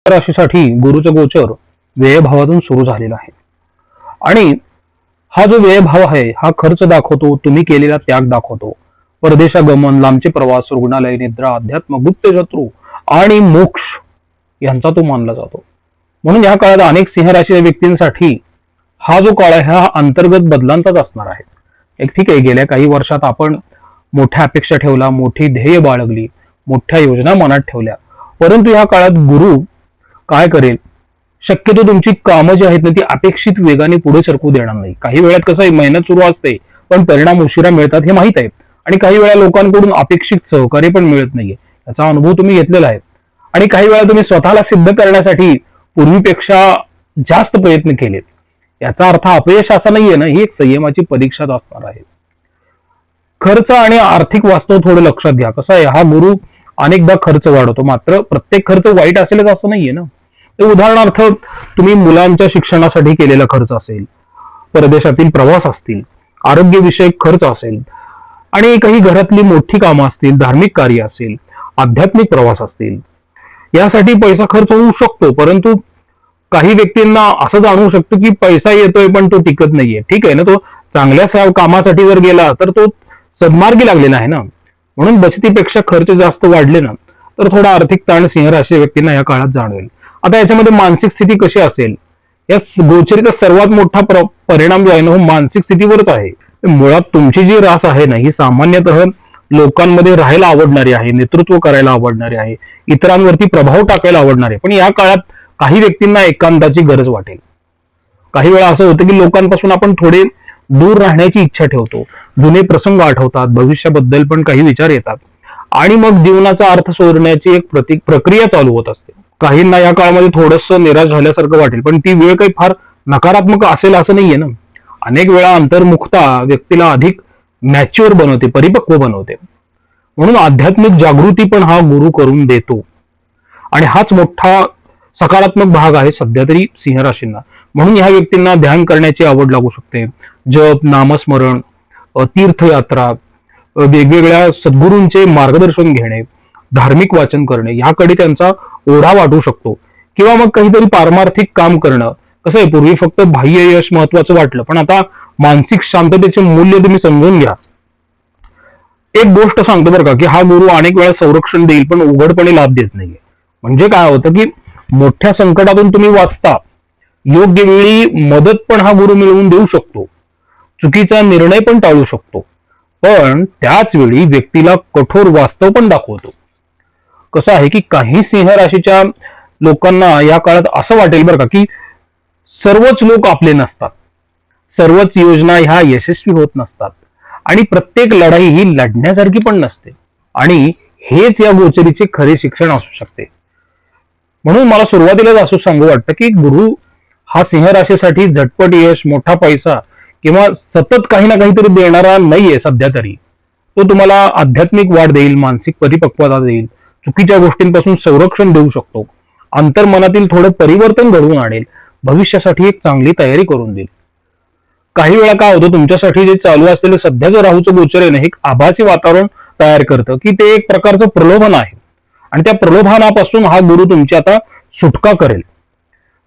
राशीसाठी गुरुचं गोचर व्ययभावातून सुरू झालेला आहे आणि हा जो व्ययभाव आहे हा खर्च दाखवतो, तुम्ही केलेला त्याग दाखवतो, परदेशागमन, लांबचे प्रवास, रुग्णालय, निद्रा, अध्यात्म, गुप्त शत्रू आणि मोक्ष यांचा तो मानला जातो. म्हणून या काळात अनेक सिंह राशीच्या व्यक्तींसाठी हा जो काळ आहे हा अंतर्गत बदलांचाच असणार आहे. एक ठीक आहे, गेल्या काही वर्षात आपण मोठ्या अपेक्षा ठेवला, मोठी ध्येय बाळगली, मोठ्या योजना मनात ठेवल्या, परंतु या काळात गुरु काय करेल, शक्यतो तुमची कामं जी आहेत ना ती अपेक्षित वेगाने पुढे सरकू देणार नाही. काही वेळात कसं आहे, मेहनत सुरू असते पण परिणाम उशिरा मिळतात हे माहित आहे, आणि काही वेळा लोकांकडून अपेक्षित सहकार्य पण मिळत नाहीये, याचा अनुभव तुम्ही घेतलेला आहे. आणि काही वेळा तुम्ही स्वतःला सिद्ध करण्यासाठी पूर्वीपेक्षा जास्त प्रयत्न केलेत, याचा अर्थ अपयश असा नाहीये ना, ही एक संयमाची परीक्षाच असणार आहे. खर्च आणि आर्थिक वास्तव थोडं लक्षात घ्या. कसं आहे, हा गुरु अनेकदा खर्च वाढवतो, मात्र प्रत्येक खर्च वाईट असेलच असं नाहीये ना. उदाहरणार्थ तुम्ही मुलांच्या शिक्षणासाठी केलेला खर्च असेल, परदेशातील प्रवास असतील, आरोग्यविषयक खर्च असेल, आणि काही घरातली मोठी कामं असतील, धार्मिक कार्य असेल, आध्यात्मिक प्रवास असतील, यासाठी पैसा खर्च होऊ शकतो. परंतु काही व्यक्तींना असं जाणवू शकतं की पैसा येतोय पण तो टिकत नाहीये. ठीक आहे ना, तो चांगल्या कामासाठी जर गेला तर तो सन्मार्गी लागलेला आहे ना. म्हणून बचतीपेक्षा खर्च जास्त वाढले ना तर थोडा आर्थिक ताण सिंह राशी व्यक्तींना या काळात जाणवेल. आता याच्यामध्ये मानसिक स्थिती कशी असेल, या गोचरीचा सर्वात मोठा परिणाम जो आहे ना, मानसिक स्थितीवरच आहे. मुळात तुमची जी रास आहे ना ही सामान्यतः लोकांमध्ये राहायला आवडणारी आहे, नेतृत्व करायला आवडणारी आहे, इतरांवरती प्रभाव टाकायला आवडणारे. पण या काळात काही व्यक्तींना एकांताची गरज वाटेल. काही वेळा असं होतं की लोकांपासून आपण थोडे दूर राहण्याची इच्छा ठेवतो, जुने प्रसंग आठवतात, भविष्याबद्दल पण काही विचार येतात, आणि मग जीवनाचा अर्थ शोधण्याची एक प्रक्रिया चालू होत असते. काहींना या काळामध्ये थोडंसं निराश झाल्यासारखं वाटेल, पण ती वेळ काही फार नकारात्मक असेल असं नाहीये ना. अनेक वेळा अंतर्मुखता व्यक्तीला अधिक मॅच्युअर बनवते, परिपक्व बनवते. म्हणून आध्यात्मिक जागृती पण हा गुरु करून देतो, आणि हाच मोठा सकारात्मक भाग आहे सध्या तरी सिंह राशींना. म्हणून ह्या व्यक्तींना ध्यान करण्याची आवड लागू शकते. जप, नामस्मरण, तीर्थयात्रा, वेगवेगळ्या सद्गुरूंचे मार्गदर्शन घेणे, धार्मिक वाचन करणे याकडे त्यांचा ओढा वाटू शकतो. किंवा मग काहीतरी पारमार्थिक काम करणं. कसं आहे, पूर्वी फक्त बाह्य यश महत्वाचं वाटलं, पण आता मानसिक शांततेचे मूल्य तुम्ही समजून घ्या. एक गोष्ट सांगतो बरं का, की हा गुरु अनेक वेळा संरक्षण देईल पण उघडपणे लाभ देत नाहीये. म्हणजे काय होतं की मोठ्या संकटातून तुम्ही वाचता, योग्य वेळी मदत पण हा गुरु मिळवून देऊ शकतो, चुकीचा निर्णय पण टाळू शकतो, पण त्याच वेळी व्यक्तीला कठोर वास्तव पण दाखवतो. कसं आहे की काही सिंह राशीच्या लोकांना या काळात असं वाटेल बरं का, की सर्वच लोक आपले नसतात, सर्वच योजना ह्या यशस्वी होत नसतात, आणि प्रत्येक लढाई ही लढण्यासारखी पण नसते, आणि हेच या गोचरीचे खरे शिक्षण असू शकते. म्हणून मला सुरुवातीलाच असं सांगू वाटतं की गुरु हा सिंह राशीसाठी झटपट यश, मोठा पैसा किंवा सतत काही ना काहीतरी देणारा नाहीये सध्या तरी. तो तुम्हाला आध्यात्मिक वाढ देईल, मानसिक परिपक्वता देईल, चुकीच्या गोष्टींपासून संरक्षण देऊ शकतो, अंतर्मनातील थोडं परिवर्तन घडवून आणेल, भविष्यासाठी एक चांगली तयारी करून देईल. काही वेळा काय होतं, तुमच्यासाठी जे चालू असलेलं सध्याचं राहूचं गोचर आहे ना, एक आभासी वातावरण तयार करतं की ते एक प्रकारचं प्रलोभन आहे, आणि त्या प्रलोभनापासून हा गुरु तुमची आता सुटका करेल.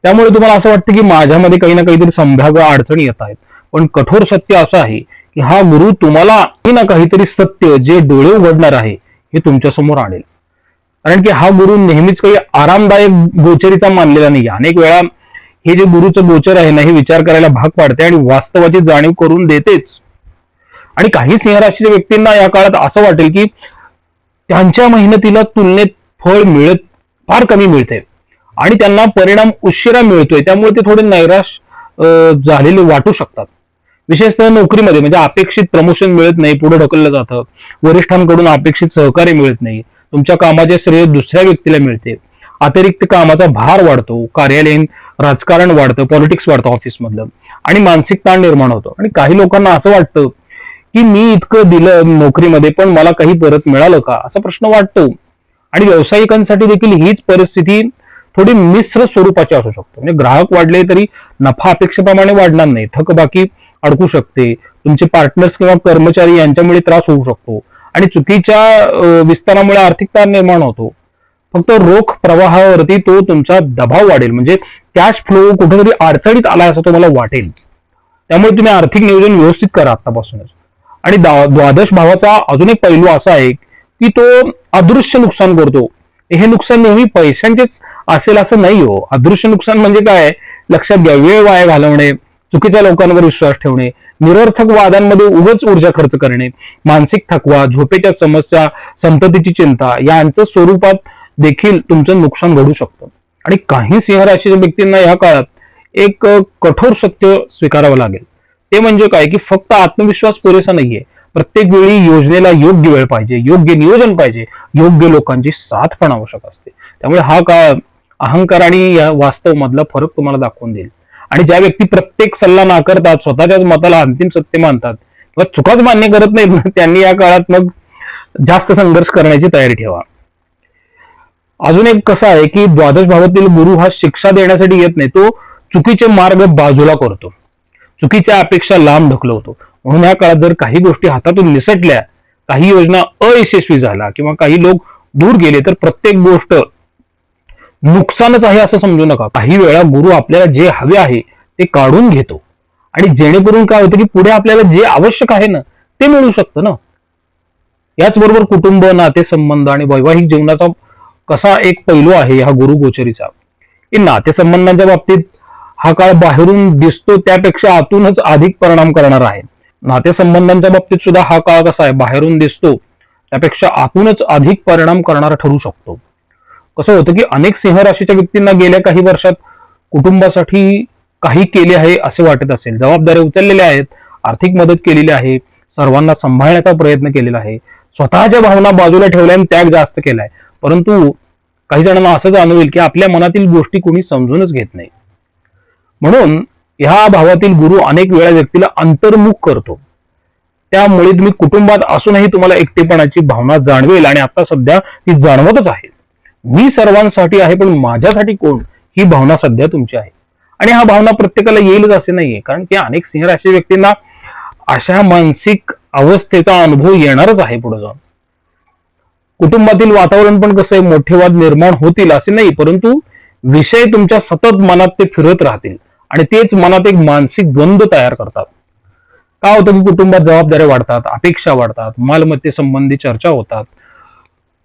त्यामुळे तुम्हाला असं वाटतं की माझ्यामध्ये काही ना काहीतरी संभाव्य अडचणी येत आहेत, पण कठोर सत्य असं आहे की हा गुरु तुम्हाला काही ना काहीतरी सत्य जे डोळे उघडणार आहे हे तुमच्या समोर आणेल. कारण की हा गुरु नेहमीच काही आरामदायक गोचरीचा मानलेला नाही. अनेक वेळा हे जे गुरुचं गोचर आहे ना हे विचार करायला भाग पाडते आणि वास्तवाची जाणीव करून देतेच. आणि काही सिंह राशीच्या व्यक्तींना या काळात असं वाटेल की त्यांच्या मेहनतीला तुलनेत फळ फार कमी मिळते, आणि त्यांना परिणाम उशिरा मिळतोय, त्यामुळे ते थोडे नैराश झालेले वाटू शकतात. विशेषतः नोकरीमध्ये म्हणजे अपेक्षित प्रमोशन मिळत नाही, पुढे ढकललं जातं, वरिष्ठांकडून अपेक्षित सहकार्य मिळत नाही, तुमच्या कामाचे श्रेय दुसऱ्या व्यक्तीला मिळते, अतिरिक्त कामाचा भार वाढतो, कार्यालयीन राजकारण वाढतं, पॉलिटिक्स वाढतं ऑफिसमधलं, आणि मानसिक ताण निर्माण होतो. आणि काही लोकांना असं वाटतं की मी इतकं दिलं नोकरीमध्ये पण मला काही परत मिळालं का, असा प्रश्न वाटतो. आणि व्यावसायिकांसाठी देखील हीच परिस्थिती थोडी मिश्र स्वरूपाची असू शकते. म्हणजे ग्राहक वाढले तरी नफा अपेक्षेप्रमाणे वाढणार नाही, थकबाकी अडकू शकते, तुमचे पार्टनर्स किंवा कर्मचारी यांच्यामुळे त्रास होऊ शकतो, आणि चुकीच्या विस्तारामुळे आर्थिक ताण निर्माण होतो. फक्त रोख प्रवाहावरती तो तुमचा दबाव वाढेल, म्हणजे कॅश फ्लो कुठेतरी अडचणीत आला असं तुम्हाला वाटेल. त्यामुळे तुम्ही आर्थिक नियोजन व्यवस्थित करा आतापासूनच. आणि द्वादश भावाचा अजून एक पैलू असा आहे की तो अदृश्य नुकसान करतो. हे नुकसान नेहमी पैशांचेच असेल असं नाही हो. अदृश्य नुकसान म्हणजे काय? लक्षात घ्या, वेळ वाया घालवणे, चुकीच्या लोकांवर विश्वास ठेवणे, निरर्थक वादांमध्ये उगाच ऊर्जा खर्च करणे, मानसिक थकवा, झोपेच्या समस्या, संततीची चिंता यांचं स्वरूपात देखील तुमचं नुकसान घडू शकतं. आणि काही सिंह राशीच्या व्यक्तींना या काळात एक कठोर सत्य स्वीकारावं लागेल. ते म्हणजे काय की फक्त आत्मविश्वास पुरेसा नाहीये. प्रत्येक वेळी योजनेला योग्य वेळ पाहिजे, योग्य नियोजन पाहिजे, योग्य लोकांची साथ पण आवश्यक असते. त्यामुळे हा काळ अहंकार आणि या वास्तव मधला फरक तुम्हाला दाखवून देईल. आणि ज्या व्यक्ती प्रत्येक सल्ला नाकारतात, स्वतःच्याच मताला अंतिम सत्य मानतात किंवा चुकाच मान्य करत नाहीत ना, त्यांनी या काळात मग जास्त संघर्ष करण्याची तयारी ठेवा. अजून एक कसं आहे की द्वादश भावातील गुरु हा शिक्षा देण्यासाठी येत नाही, तो चुकीचे मार्ग बाजूला करतो, चुकीच्या अपेक्षा लांब ढकलवतो. म्हणून या काळात जर काही गोष्टी हातातून निसटल्या, काही योजना अयशस्वी झाल्या किंवा काही लोक दूर गेले, तर प्रत्येक गोष्ट नुकसानच आहे असं समजू नका. काही वेळा गुरु आपल्याला जे हवे आहे ते काढून घेतो आणि जेणेकरून काय होतं की पुढे आपल्याला जे आवश्यक आहे ना ते मिळू शकतं ना. याचबरोबर कुटुंब, नातेसंबंध आणि वैवाहिक जीवनाचा कसा एक पैलू आहे हा गुरु गोचरीचा, की नातेसंबंधांच्या बाबतीत हा काळ बाहेरून दिसतो त्यापेक्षा आतूनच अधिक परिणाम करणार आहे. नातेसंबंधांच्या बाबतीत सुद्धा हा काळ कसा आहे, बाहेरून दिसतो त्यापेक्षा आतूनच अधिक परिणाम करणारा ठरू शकतो. कसं होतं की अनेक सिंह राशीच्या व्यक्तींना गेल्या काही वर्षात कुटुंबासाठी काही केले आहे असे वाटत असेल, जबाबदाऱ्या उचललेल्या आहेत, आर्थिक मदत केलेली आहे, सर्वांना सांभाळण्याचा प्रयत्न केलेला आहे, स्वतःच्या भावना बाजूला ठेवल्या आणि त्याग जास्त केलाय. परंतु काही जणांना असं जाणवेल की आपल्या मनातील गोष्टी कोणी समजूनच घेत नाही. म्हणून ह्या भावातील गुरु अनेक वेळा व्यक्तीला अंतर्मुख करतो. त्यामुळे तुम्ही कुटुंबात असूनही तुम्हाला एकटेपणाची भावना जाणवेल आणि आता सध्या ती जाणवतच आहे. मी सर्वांसाठी आहे पण माझ्यासाठी कोण, ही भावना सध्या तुमची आहे. आणि हा भावना प्रत्येकाला येईलच असे नाहीये, कारण की अनेक सिंह राशी व्यक्तींना अशा मानसिक अवस्थेचा अनुभव येणारच आहे पुढे जाऊन. कुटुंबातील वातावरण पण कसं आहे, मोठे वाद निर्माण होतील असे नाही, परंतु विषय तुमच्या सतत मनात ते फिरत राहतील आणि तेच मनात एक मानसिक द्वंद्व तयार करतात. काय होतं की कुटुंबात जबाबदाऱ्या वाढतात, अपेक्षा वाढतात, मालमत्तेसंबंधी चर्चा होतात,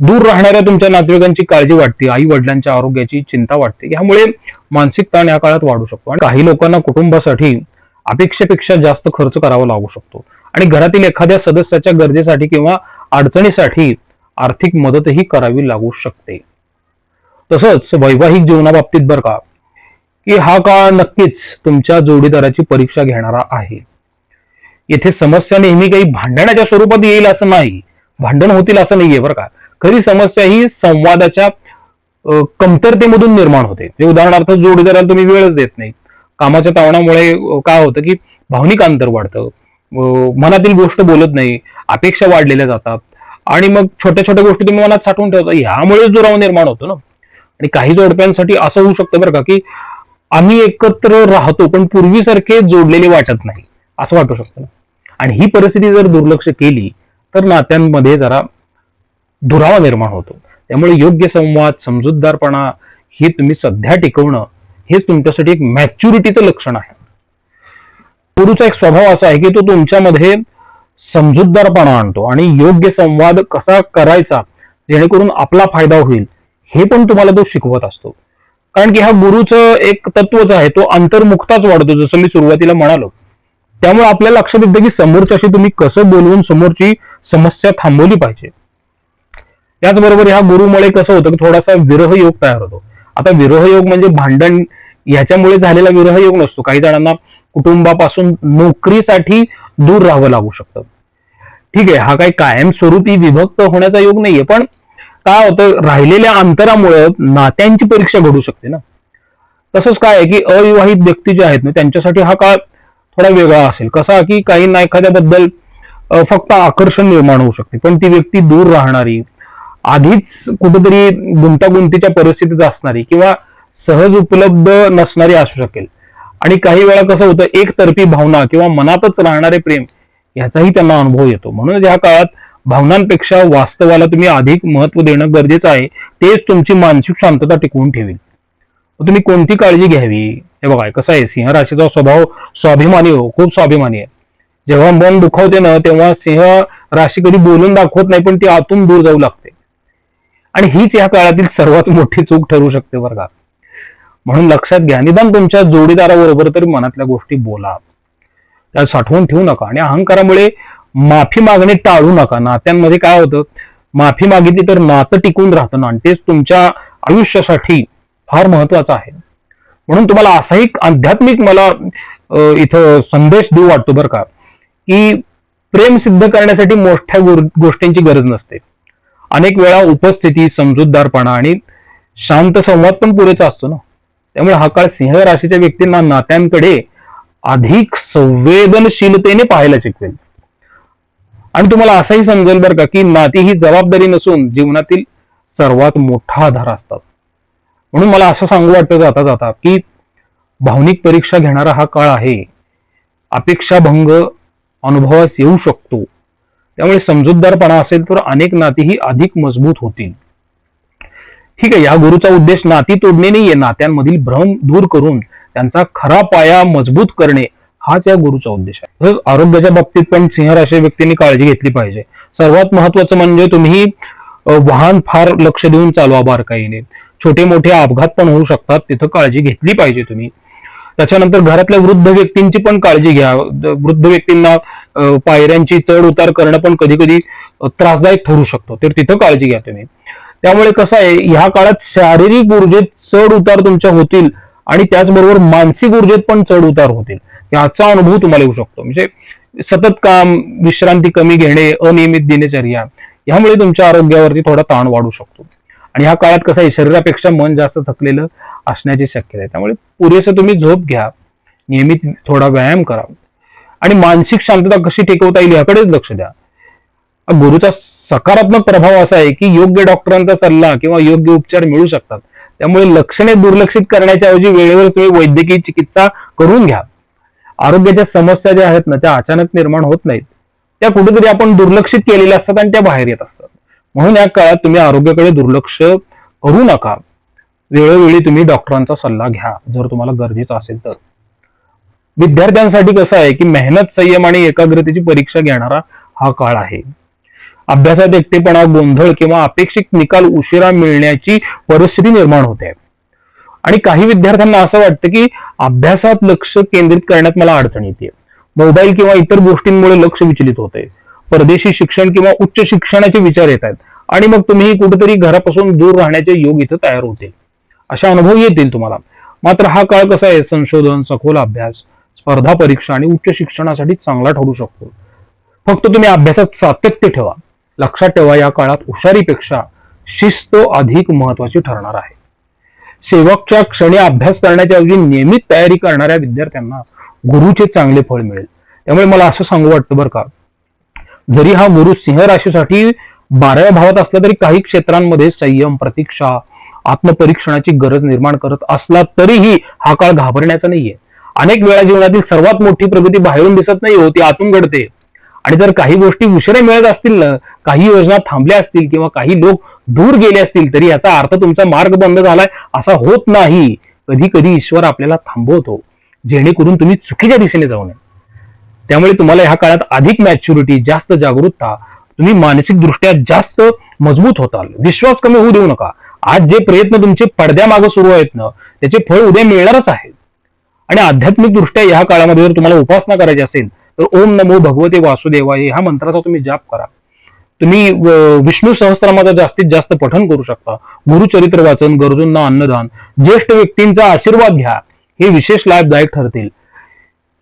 दूर राहणाऱ्या तुमच्या नातेवाईकांची काळजी वाटते, आई वडिलांच्या आरोग्याची चिंता वाटते. यामुळे मानसिक ताण या काळात वाढू शकतो आणि काही लोकांना कुटुंबासाठी अपेक्षेपेक्षा जास्त खर्च करावा लागू शकतो आणि घरातील एखाद्या सदस्याच्या गरजेसाठी किंवा अडचणीसाठी आर्थिक मदतही करावी लागू शकते. तसंच वैवाहिक जीवनाबाबतीत बरं का, की हा काळ नक्कीच तुमच्या जोडीदाराची परीक्षा घेणारा आहे. येथे समस्या नेहमी काही भांडणाच्या स्वरूपात येईल असं नाही, भांडण होतील असं नाहीये बरं का. खरी समस्या ही संवादाच्या कमतरतेमधून निर्माण होते. जे उदाहरणार्थ जोडीदाराला तुम्ही वेळच देत नाही, कामाच्या ताणामुळे काय होतं की भावनिक अंतर वाढतं, मनातील गोष्ट बोलत नाही, अपेक्षा वाढलेल्या जातात आणि मग छोट्या छोट्या गोष्टी तुम्ही मनात साठवून ठेवता, ह्यामुळे दुरावा निर्माण होतो ना. आणि काही जोडप्यांसाठी असं होऊ शकतं बरं का की आम्ही एकत्र राहतो पण पूर्वीसारखे जोडलेले वाटत नाही असं वाटू शकतं ना. आणि ही परिस्थिती जर दुर्लक्ष केली तर नात्यांमध्ये जरा दुरावा निर्माण होतो. त्यामुळे योग्य संवाद, समजूतदारपणा हे तुम्ही सध्या टिकवणं हेच तुमच्यासाठी एक मॅच्युरिटीचं लक्षण आहे. गुरुचा एक स्वभाव असा आहे की तो तुमच्यामध्ये समजूतदारपणा आणतो आणि योग्य संवाद कसा करायचा जेणेकरून आपला फायदा होईल हे पण तुम्हाला तो शिकवत असतो. कारण की हा गुरुचं एक तत्वच आहे, तो अंतर्मुखताच वाढतो जसं मी सुरुवातीला म्हणालो. त्यामुळे आपल्याला लक्षात येतं की समोरच्याशी तुम्ही कसं बोलवून समोरची समस्या थांबवली पाहिजे. त्याचबरोबर ह्या गुरुमुळे कसं होतं की थोडासा विरह योग तयार होतो. आता विरह योग म्हणजे भांडण ह्याच्यामुळे झालेला विरह योग नसतो. काही जणांना कुटुंबापासून नोकरीसाठी दूर राहावं लागू शकतं. ठीक आहे, हा काही कायमस्वरूपी विभक्त होण्याचा योग नाहीये, पण काय होतं राहिलेल्या अंतरामुळे नात्यांची परीक्षा घडू शकते ना. तसंच काय आहे की अविवाहित व्यक्ती जे आहेत ना त्यांच्यासाठी हा काळ थोडा वेगळा असेल. कसा की काहींना एखाद्याबद्दल फक्त आकर्षण निर्माण होऊ शकते, पण ती व्यक्ती दूर राहणारी, आधीच कुठेतरी गुंतागुंतीच्या परिस्थितीत असणारी किंवा सहज उपलब्ध नसणारी असू शकेल. आणि काही वेळा कसं होतं एकतर्फी भावना किंवा मनातच राहणारे प्रेम याचाही त्यांना अनुभव येतो. म्हणून या काळात भावनांपेक्षा वास्तवाला तुम्ही अधिक महत्व देणं गरजेचं आहे. तेच तुमची मानसिक शांतता टिकवून ठेवेल. तुम्ही कोणती काळजी घ्यावी? हे बघा, कसं आहे, सिंह राशीचा स्वभाव स्वाभिमानी हो, खूप स्वाभिमानी आहे. जेव्हा मन दुखावते ना, तेव्हा सिंह राशी कधी बोलून दाखवत नाही, पण ती आतून दूर जाऊ लागते. आणि हीच या काळातील सर्वात मोठी चूक ठरू शकते बरं का. म्हणून लक्षात घ्या, निदान तुमच्या जोडीदाराबरोबर तरी मनातल्या गोष्टी बोला, त्या साठवून ठेवू नका. आणि अहंकारामुळे माफी मागणे टाळू नका. नात्यांमध्ये काय होतं, माफी मागितली तर नातं टिकून राहतं ना, आणि तेच तुमच्या आयुष्यासाठी फार महत्वाचं आहे. म्हणून तुम्हाला असाही आध्यात्मिक मला इथं संदेश देऊ वाटतो बरं का, की प्रेम सिद्ध करण्यासाठी मोठ्या गोष्टींची गरज नसते. अनेक वेळा उपस्थिती, समजूतदारपणा आणि शांत संवाद पण पुरेसा असतो ना. त्यामुळे हा काळ सिंह राशीच्या व्यक्तींना नात्यांकडे अधिक संवेदनशीलतेने पाहायला शिकवेल. आणि तुम्हाला असंही समजेल बरं का, की नाती ही जबाबदारी नसून जीवनातील सर्वात मोठा आधार असतात. म्हणून मला असं सांगू वाटतं जाता जाता, की भावनिक परीक्षा घेणारा हा काळ आहे. अपेक्षाभंग अनुभवास येऊ शकतो. त्यामुळे समजूतदारपणा असेल तर अनेक नाती ही अधिक मजबूत होतील. ठीक आहे, या गुरुचा उद्देश नाती तोडणे नाहीये, नात्यांमधील भ्रम दूर करून त्यांचा खरा पाया मजबूत करणे हाच या गुरुचा उद्देश आहे. तसंच आरोग्याच्या बाबतीत पण सिंह राशी व्यक्तींनी काळजी घेतली पाहिजे. सर्वात महत्वाचं म्हणजे तुम्ही वाहन फार लक्ष देऊन चालवा बारकाईने. छोटे मोठे अपघात पण होऊ शकतात, तिथं काळजी घेतली पाहिजे तुम्ही. त्याच्यानंतर घरातल्या वृद्ध व्यक्तींची पण काळजी घ्या. वृद्ध व्यक्तींना पायऱ्यांची चढ उतार करणं पण कधी कधी त्रासदायक ठरू शकतो, तर तिथं काळजी घ्या तुम्ही. त्यामुळे कसं आहे, ह्या काळात शारीरिक ऊर्जेत चढ उतार तुमच्या होतील आणि त्याचबरोबर मानसिक ऊर्जेत पण चढ उतार होतील. याचा अनुभव तुम्हाला येऊ शकतो. म्हणजे सतत काम, विश्रांती कमी घेणे, अनियमित दिनचर्या यामुळे तुमच्या आरोग्यावरती थोडा ताण वाढू शकतो. आणि ह्या काळात कसं आहे, शरीरापेक्षा मन जास्त थकलेलं असण्याची शक्यता आहे. त्यामुळे पुरेसं तुम्ही झोप घ्या, नियमित थोडा व्यायाम करा आणि मानसिक शांतता कशी टिकवता येईल याकडेच लक्ष द्या. गुरुचा सकारात्मक प्रभाव असा आहे की योग्य डॉक्टरांचा सल्ला किंवा योग्य उपचार मिळू शकतात. त्यामुळे लक्षणे दुर्लक्षित करण्याच्या ऐवजी वेळेवर तुम्ही वैद्यकीय चिकित्सा करून घ्या. आरोग्याच्या समस्या ज्या आहेत ना, त्या अचानक निर्माण होत नाहीत, त्या कुठेतरी आपण दुर्लक्षित केलेल्या असतात आणि त्या बाहेर येत असतात. म्हणून या काळात तुम्ही आरोग्याकडे दुर्लक्ष करू नका. वेळोवेळी तुम्ही डॉक्टरांचा सल्ला घ्या जर तुम्हाला गरजेचं असेल तर. विद्यार्थ्यांसाठी कसं आहे की मेहनत, संयम आणि एकाग्रतेची परीक्षा घेणारा हा काळ आहे. अभ्यासात एकटेपणा, गोंधळ किंवा अपेक्षित निकाल उशिरा मिळण्याची परिस्थिती निर्माण होते. आणि काही विद्यार्थ्यांना असं वाटतं की अभ्यासात लक्ष केंद्रित करण्यात मला अडचण येते. मोबाईल किंवा इतर गोष्टींमुळे लक्ष विचलित होते. परदेशी शिक्षण किंवा उच्च शिक्षणाचे विचार येत आहेत आणि मग तुम्ही कुठेतरी घरापासून दूर राहण्याचे योग इथं तयार होतील. अशा अनुभव येतील तुम्हाला. मात्र हा काळ कसा आहे, संशोधन, सखोल अभ्यास, स्पर्धा परीक्षा आणि उच्च शिक्षणासाठी चांगला ठरू शकतो. फक्त तुम्ही अभ्यासात सातत्य ठेवा. लक्षात ठेवा, या काळात हुशारीपेक्षा शिस्त अधिक महत्वाची ठरणार आहे. शेवटच्या क्षणी अभ्यास करण्याच्या ऐवजी नियमित तयारी करणाऱ्या विद्यार्थ्यांना गुरुचे चांगले फळ मिळेल. त्यामुळे मला असं सांगू वाटतं बरं का, जरी हा गुरु सिंह राशीसाठी 12व्या भावात असला तरी काही क्षेत्रांमध्ये संयम, प्रतीक्षा, आत्मपरीक्षणाची गरज निर्माण करत असला तरीही हा काळ घाबरण्याचा नाहीये. अनेक वेळा जीवनातील सर्वात मोठी प्रगती बाहेरून दिसत नाही हो, ती आतून घडते. आणि जर काही गोष्टी उशिरा मिळत असतील ना, काही योजना थांबल्या असतील किंवा काही लोक दूर गेले असतील, तरी याचा अर्थ तुमचा मार्ग बंद झालाय असा होत नाही. कधी कधी ईश्वर आपल्याला थांबवतो जेणेकरून तुम्ही चुकीच्या दिशेने जाऊ नये. त्यामुळे तुम्हाला ह्या काळात अधिक मॅच्युरिटी, जास्त जागरूकता, तुम्ही मानसिक दृष्ट्या जास्त मजबूत होताल. विश्वास कमी होऊ देऊ नका. आज जे प्रयत्न तुमचे पडद्यामागे सुरू आहेत ना, त्याचे फळ उद्या मिळणारच आहे. आणि आध्यात्मिक दृष्ट्या या काळामध्ये जर तुम्हाला उपासना करायची असेल तर ओम नमो भगवते वासुदेवाय ह्या मंत्राचा तुम्ही जाप करा. तुम्ही विष्णू सहस्त्रनामाचं जास्तीत जास्त पठण करू शकता. गुरुचरित्र वाचन, गरजूंना अन्नदान, ज्येष्ठ व्यक्तींचा आशीर्वाद घ्या, हे विशेष लाभदायक ठरतील.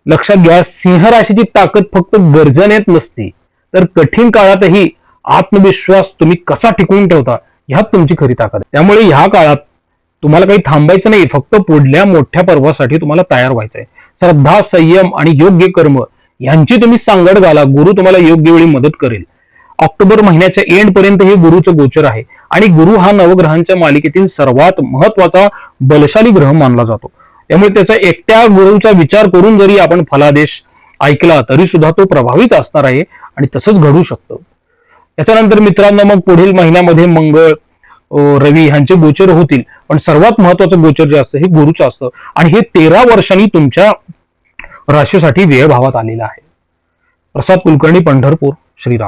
लक्षात घ्या, सिंह राशीची ताकद फक्त गर्जनेत नसते, तर कठीण काळातही आत्मविश्वास तुम्ही कसा टिकवून ठेवता ह्यात तुमची खरी ताकद आहे. त्यामुळे ह्या काळात तुम्हाला काही थांबायचं नाही, फक्त पुढल्या मोठ्या पर्वासाठी तुम्हाला तयार व्हायचंय. श्रद्धा, संयम आणि योग्य कर्म यांची तुम्ही सांगड घाला. गुरु तुम्हाला योग्य वेळी मदत करेल. ऑक्टोबर महिन्याच्या एंड पर्यंत हे गुरुचं गोचर आहे आणि गुरु हा नवग्रहांच्या मालिकेतील सर्वात महत्वाचा बलशाली ग्रह मानला जातो. त्यामुळे त्याचा एकट्या गुरुचा विचार करून जरी आपण फलादेश ऐकला तरी सुद्धा तो प्रभावीच असणार आहे आणि तसंच घडू शकतं. याच्यानंतर मित्रांनो मग पुढील महिन्यामध्ये मंगळ रवी ह्यांचे गोचर होतील, पण सर्वात महत्वाचं गोचर जे असतं हे गुरुचं असतं आणि हे 13 वर्षांनी तुमच्या राशीसाठी व्यय भावात आलेलं आहे. प्रसाद कुलकर्णी, पंढरपूर. श्रीराम.